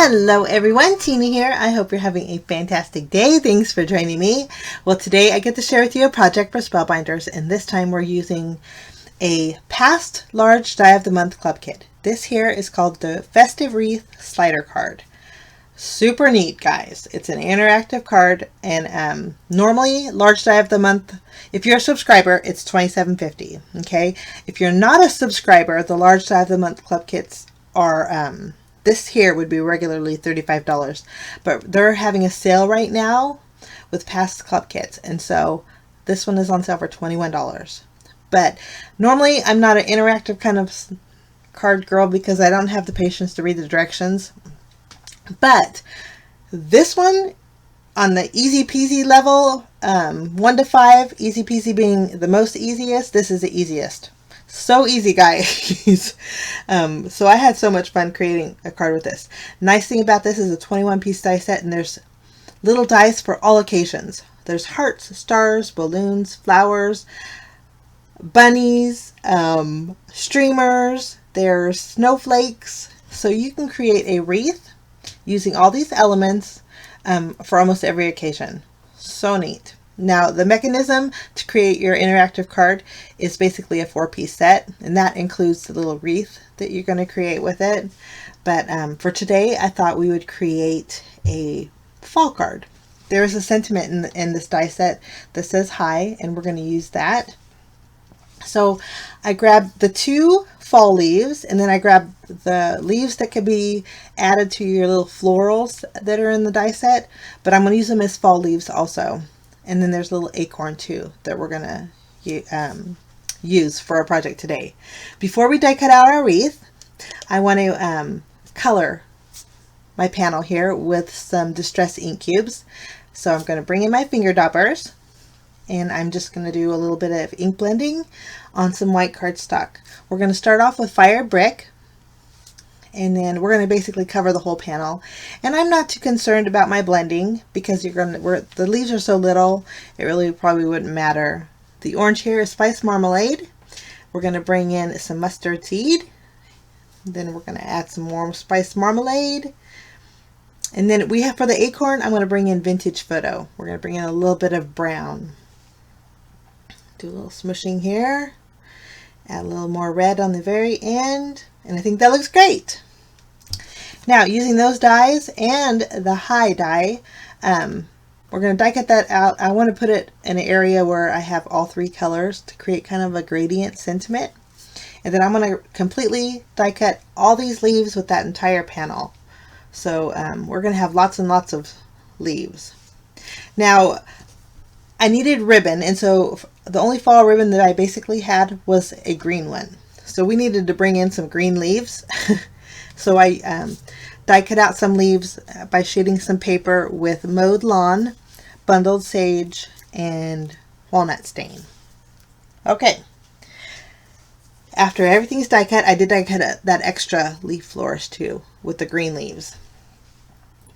Hello everyone, Tina here. I hope you're having a fantastic day. Thanks for joining me. Well, today I get to share with you a project for Spellbinders, and this time we're using a Past Large Die of the Month Club Kit. This here is called the Festive Wreath Slider Card. Super neat, guys. It's an interactive card, and normally Large Die of the Month, if you're a subscriber, it's $27.50. Okay, if you're not a subscriber, the Large Die of the Month Club Kits are this here would be regularly $35, but they're having a sale right now with past club kits, and so this one is on sale for $21. But normally I'm not an interactive kind of card girl because I don't have the patience to read the directions. But this one, on the easy peasy level, 1 to 5, easy peasy being the most easiest, this is the easiest. So easy, guys. So I had so much fun creating a card with this. Nice thing about this is a 21-piece die set, and there's little dice for all occasions. There's hearts, stars, balloons, flowers, bunnies, streamers, there's snowflakes. So you can create a wreath using all these elements for almost every occasion. So neat. Now, the mechanism to create your interactive card is basically a 4-piece set, and that includes the little wreath that you're going to create with it. But for today, I thought we would create a fall card. There is a sentiment in this die set that says hi, and we're going to use that. So I grabbed the 2 fall leaves, and then I grabbed the leaves that could be added to your little florals that are in the die set, but I'm going to use them as fall leaves also. And then there's a little acorn too that we're going to use for our project today. Before we die cut out our wreath, I want to color my panel here with some distress ink cubes. So I'm going to bring in my finger daubers, and I'm just going to do a little bit of ink blending on some white cardstock. We're going to start off with fire brick, and then we're going to basically cover the whole panel. And I'm not too concerned about my blending because the leaves are so little, it really probably wouldn't matter. The orange here is spice marmalade. We're going to bring in some mustard seed. Then we're going to add some more spice marmalade. And then we have, for the acorn, I'm going to bring in vintage photo. We're going to bring in a little bit of brown. Do a little smushing here. Add a little more red on the very end. And I think that looks great. Now, using those dies and the high die, we're going to die cut that out. I want to put it in an area where I have all 3 colors to create kind of a gradient sentiment. And then I'm going to completely die cut all these leaves with that entire panel. So we're going to have lots and lots of leaves. Now, I needed ribbon, and so the only fall ribbon that I basically had was a green one. So we needed to bring in some green leaves. So I die cut out some leaves by shading some paper with mowed lawn, bundled sage, and walnut stain. Okay. After everything's die cut, I did die cut that extra leaf flourish too with the green leaves.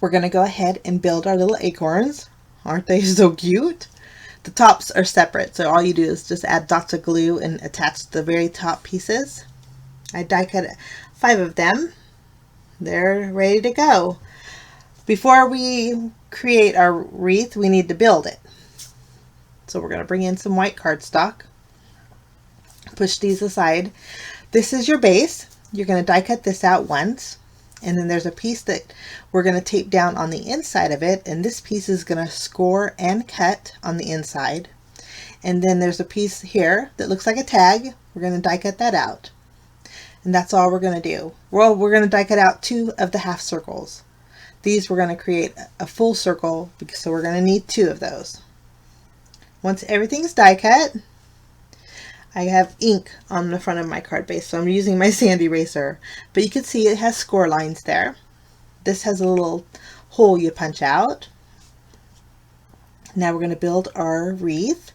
We're going to go ahead and build our little acorns. Aren't they so cute? The tops are separate, so all you do is just add dots of glue and attach the very top pieces. I die cut 5 of them. They're ready to go. Before we create our wreath, we need to build it. So we're going to bring in some white cardstock. Push these aside. This is your base. You're going to die cut this out once. And then there's a piece that we're going to tape down on the inside of it, and this piece is going to score and cut on the inside. And then there's a piece here that looks like a tag. We're going to die cut that out. And that's all we're going to do. Well, we're going to die cut out 2 of the half circles. These we're going to create a full circle, so we're going to need 2 of those. Once everything's die cut, I have ink on the front of my card base, so I'm using my sand eraser. But you can see it has score lines there. This has a little hole you punch out. Now we're going to build our wreath.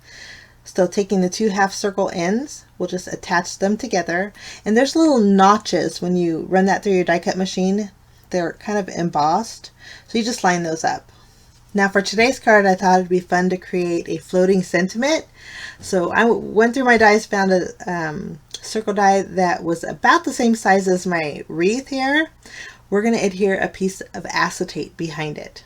So taking the 2 half circle ends, we'll just attach them together. And there's little notches when you run that through your die cut machine. They're kind of embossed, so you just line those up. Now for today's card, I thought it'd be fun to create a floating sentiment. So I went through my dies, found a circle die that was about the same size as my wreath here. we're going to adhere a piece of acetate behind it.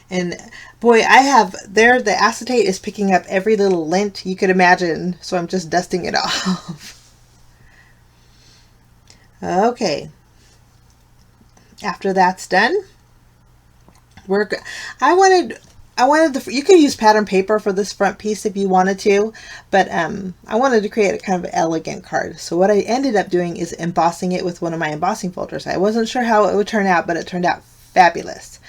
And boy, I have there, the acetate is picking up every little lint you could imagine, so I'm just dusting it off. Okay, after that's done, I wanted you could use pattern paper for this front piece if you wanted to, but I wanted to create a kind of elegant card. So what I ended up doing is embossing it with one of my embossing folders. I wasn't sure how it would turn out, but it turned out fabulous.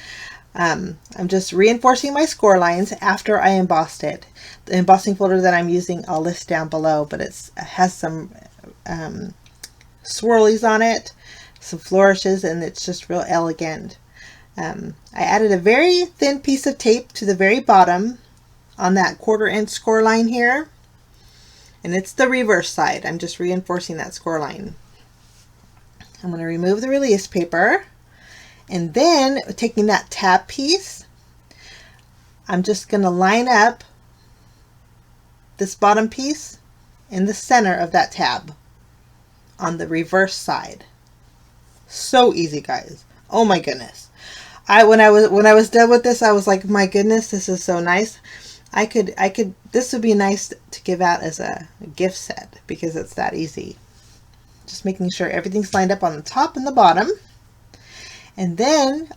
I'm just reinforcing my score lines after I embossed it. The embossing folder that I'm using I'll list down below, but it has some swirlies on it, some flourishes, and it's just real elegant. I added a very thin piece of tape to the very bottom on that 1/4 inch score line here, and it's the reverse side. I'm just reinforcing that score line. I'm going to remove the release paper, and then taking that tab piece, I'm just going to line up this bottom piece in the center of that tab on the reverse side. So easy, guys. Oh my goodness. When I was done with this, I was like, my goodness, this is so nice. This would be nice to give out as a gift set because it's that easy. Just making sure everything's lined up on the top and the bottom. And then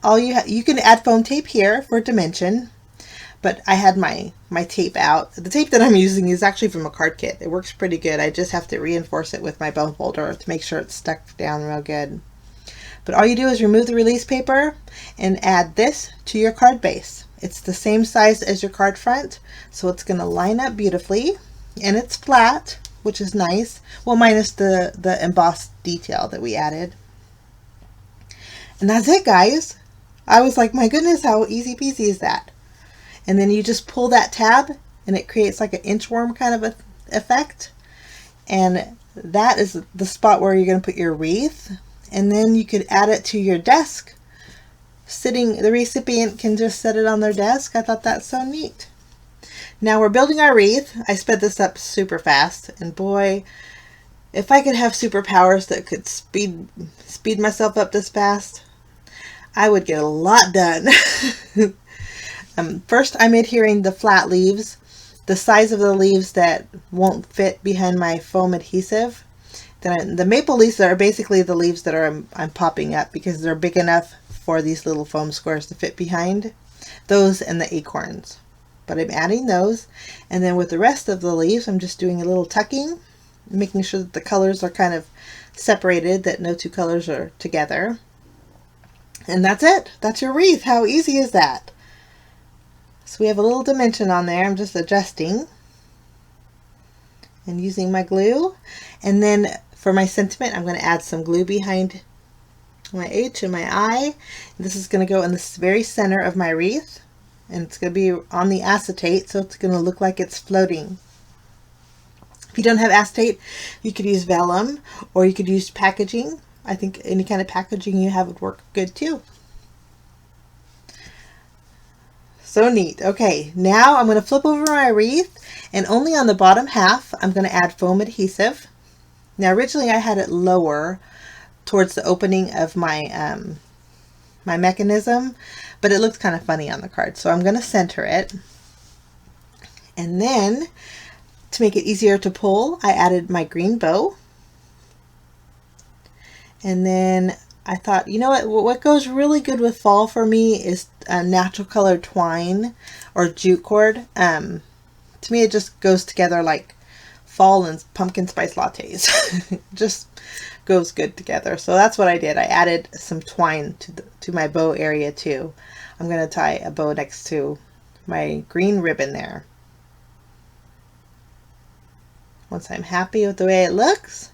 you can add foam tape here for dimension, but I had my tape out. The tape that I'm using is actually from a card kit. It works pretty good. I just have to reinforce it with my bone folder to make sure it's stuck down real good. But all you do is remove the release paper and add this to your card base. It's the same size as your card front, so it's going to line up beautifully, and it's flat, which is nice. Well, minus the embossed detail that we added. And that's it, guys. I was like, my goodness, how easy peasy is that? And then you just pull that tab and it creates like an inchworm kind of effect. And that is the spot where you're going to put your wreath. And then you could add it to your desk. The recipient can just set it on their desk. I thought that's so neat. Now we're building our wreath. I sped this up super fast, and boy, if I could have superpowers that could speed myself up this fast, I would get a lot done. First, I'm adhering the flat leaves, the size of the leaves that won't fit behind my foam adhesive. Then the maple leaves are basically the leaves that I'm popping up because they're big enough for these little foam squares to fit behind. Those and the acorns. But I'm adding those, and then with the rest of the leaves, I'm just doing a little tucking, making sure that the colors are kind of separated, that no two colors are together. And that's it. That's your wreath. How easy is that? So we have a little dimension on there. I'm just adjusting and using my glue. And then for my sentiment, I'm going to add some glue behind my H and my I. This is going to go in the very center of my wreath. And it's going to be on the acetate, so it's going to look like it's floating. If you don't have acetate, you could use vellum, or you could use packaging. I think any kind of packaging you have would work good too. So neat. Okay, now I'm going to flip over my wreath, and only on the bottom half I'm going to add foam adhesive. Now originally I had it lower towards the opening of my my mechanism, but it looks kind of funny on the card, so I'm going to center it. And then to make it easier to pull, I added my green bow. And then I thought, you know what goes really good with fall for me is natural colored twine or jute cord. To me it just goes together like fall and pumpkin spice lattes. Just goes good together. So that's what I did. I added some twine to my bow area too. I'm going to tie a bow next to my green ribbon there. Once I'm happy with the way it looks.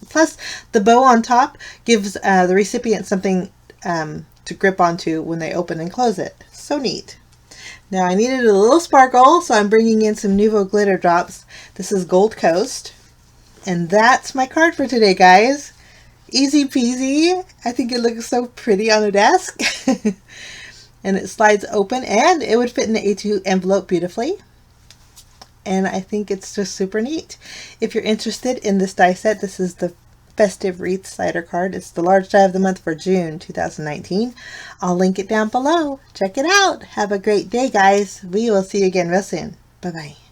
Plus, the bow on top gives the recipient something to grip onto when they open and close it. So neat. Now I needed a little sparkle, so I'm bringing in some Nuvo glitter drops. This is Gold Coast. And that's my card for today, guys. Easy peasy. I think it looks so pretty on a desk. And it slides open, and it would fit in the A2 envelope beautifully. And I think it's just super neat. If you're interested in this die set, this is the Festive Wreath cider card. It's the large die of the month for June 2019. I'll link it down below. Check it out. Have a great day, guys. We will see you again real soon. Bye-bye.